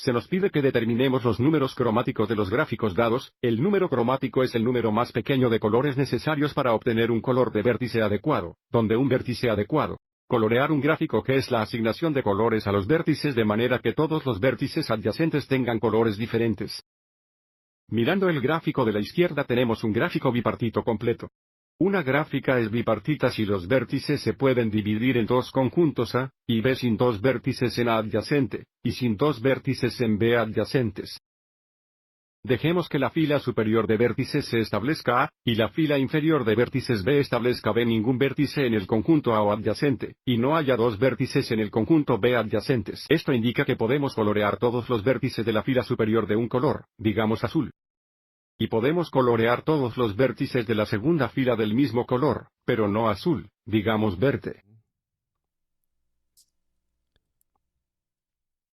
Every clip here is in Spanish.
se nos pide que determinemos los números cromáticos de los gráficos dados. El número cromático es el número más pequeño de colores necesarios para obtener un color de vértice adecuado, donde un vértice adecuado. Colorear un gráfico que es la asignación de colores a los vértices de manera que todos los vértices adyacentes tengan colores diferentes. Mirando el gráfico de la izquierda tenemos un gráfico bipartito completo. Una gráfica es bipartita si los vértices se pueden dividir en dos conjuntos A y B sin dos vértices en A adyacente, y sin dos vértices en B adyacentes. Dejemos que la fila superior de vértices se establezca A, y la fila inferior de vértices B establezca B. Ningún vértice en el conjunto A o adyacente, y no haya dos vértices en el conjunto B adyacentes. Esto indica que podemos colorear todos los vértices de la fila superior de un color, digamos azul. Y podemos colorear todos los vértices de la segunda fila del mismo color, pero no azul, digamos verde.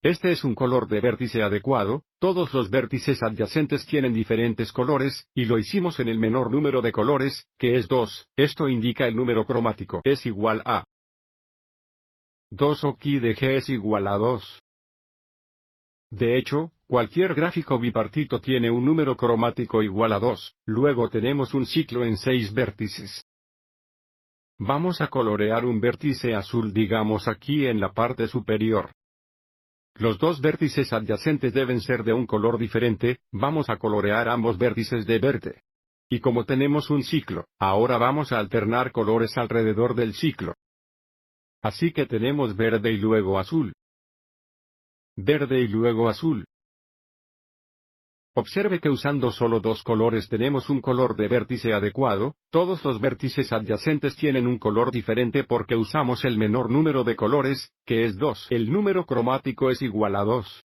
Este es un color de vértice adecuado, todos los vértices adyacentes tienen diferentes colores, y lo hicimos en el menor número de colores, que es 2, esto indica el número cromático es igual a 2 o Ki de G es igual a 2. De hecho, cualquier gráfico bipartito tiene un número cromático igual a 2, luego tenemos un ciclo en 6 vértices. Vamos a colorear un vértice azul digamos aquí en la parte superior. Los dos vértices adyacentes deben ser de un color diferente, vamos a colorear ambos vértices de verde. Y como tenemos un ciclo, ahora vamos a alternar colores alrededor del ciclo. Así que tenemos verde y luego azul. Verde y luego azul. Observe que usando solo dos colores tenemos un color de vértice adecuado, todos los vértices adyacentes tienen un color diferente porque usamos el menor número de colores, que es 2. El número cromático es igual a 2.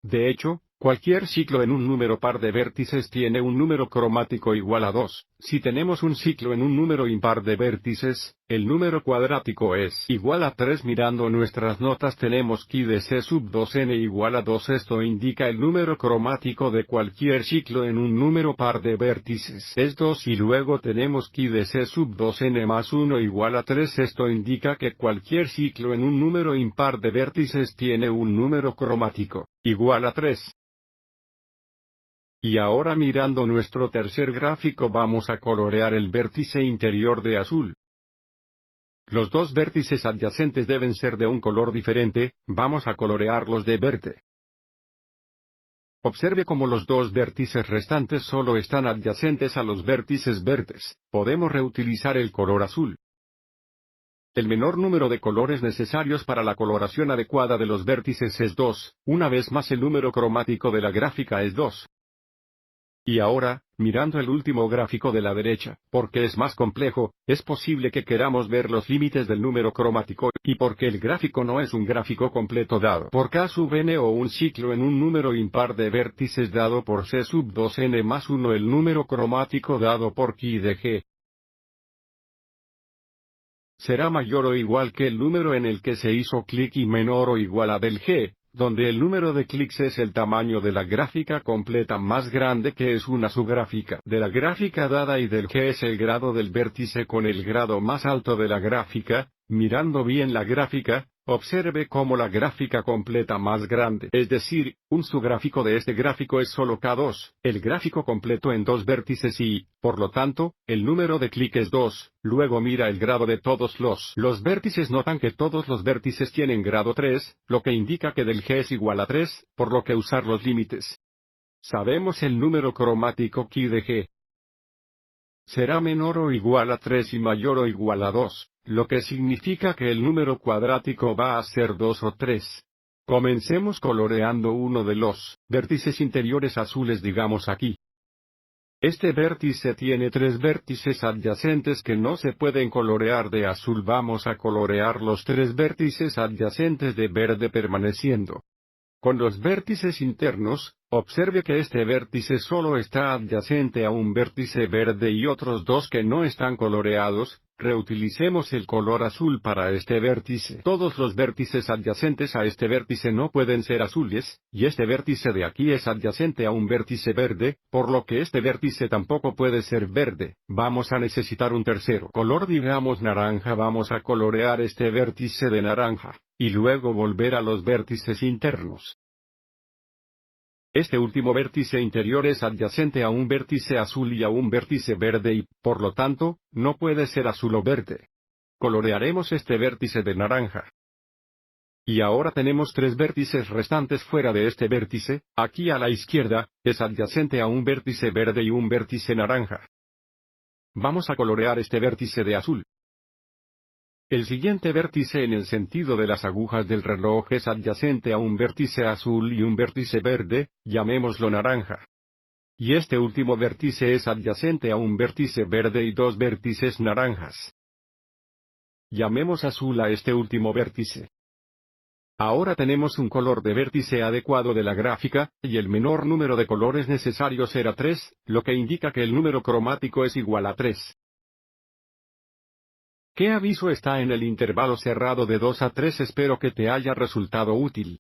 De hecho, cualquier ciclo en un número par de vértices tiene un número cromático igual a 2. Si tenemos un ciclo en un número impar de vértices, el número cuadrático es igual a 3. Mirando nuestras notas tenemos Ki de C sub 2n igual a 2. Esto indica el número cromático de cualquier ciclo en un número par de vértices es 2 y luego tenemos Ki de C sub 2n más 1 igual a 3. Esto indica que cualquier ciclo en un número impar de vértices tiene un número cromático igual a 3. Y ahora mirando nuestro tercer gráfico vamos a colorear el vértice interior de azul. Los dos vértices adyacentes deben ser de un color diferente, vamos a colorearlos de verde. Observe cómo los dos vértices restantes solo están adyacentes a los vértices verdes, podemos reutilizar el color azul. El menor número de colores necesarios para la coloración adecuada de los vértices es 2, una vez más el número cromático de la gráfica es 2. Y ahora, mirando el último gráfico de la derecha, porque es más complejo, es posible que queramos ver los límites del número cromático, y porque el gráfico no es un gráfico completo dado por K sub n o un ciclo en un número impar de vértices dado por C sub 2n más 1 el número cromático dado por Ki de G será mayor o igual que el número en el que se hizo clic y menor o igual a del G, donde el número de clics es el tamaño de la gráfica completa más grande que es una subgráfica de la gráfica dada y del G es el grado del vértice con el grado más alto de la gráfica. Mirando bien la gráfica, observe cómo la gráfica completa más grande, es decir, un subgráfico de este gráfico es solo K2, el gráfico completo en dos vértices y, por lo tanto, el número de clic es 2, luego mira el grado de todos los vértices notan que todos los vértices tienen grado 3, lo que indica que del G es igual a 3, por lo que usar los límites. Sabemos el número cromático Ki de G será menor o igual a 3 y mayor o igual a 2, lo que significa que el número cuadrático va a ser 2 o 3. Comencemos coloreando uno de los vértices interiores azules digamos aquí. Este vértice tiene 3 vértices adyacentes que no se pueden colorear de azul. Vamos a colorear los 3 vértices adyacentes de verde permaneciendo con los vértices internos. Observe que este vértice solo está adyacente a un vértice verde y otros dos que no están coloreados. Reutilicemos el color azul para este vértice. Todos los vértices adyacentes a este vértice no pueden ser azules, y este vértice de aquí es adyacente a un vértice verde, por lo que este vértice tampoco puede ser verde. Vamos a necesitar un tercero color digamos naranja. Vamos a colorear este vértice de naranja, y luego volver a los vértices internos. Este último vértice interior es adyacente a un vértice azul y a un vértice verde y, por lo tanto, no puede ser azul o verde. Colorearemos este vértice de naranja. Y ahora tenemos tres vértices restantes fuera de este vértice. Aquí a la izquierda, es adyacente a un vértice verde y un vértice naranja. Vamos a colorear este vértice de azul. El siguiente vértice en el sentido de las agujas del reloj es adyacente a un vértice azul y un vértice verde, llamémoslo naranja. Y este último vértice es adyacente a un vértice verde y dos vértices naranjas. Llamemos azul a este último vértice. Ahora tenemos un color de vértice adecuado de la gráfica, y el menor número de colores necesarios era 3, lo que indica que el número cromático es igual a 3. ¿Qué aviso está en el intervalo cerrado de 2 a 3? Espero que te haya resultado útil.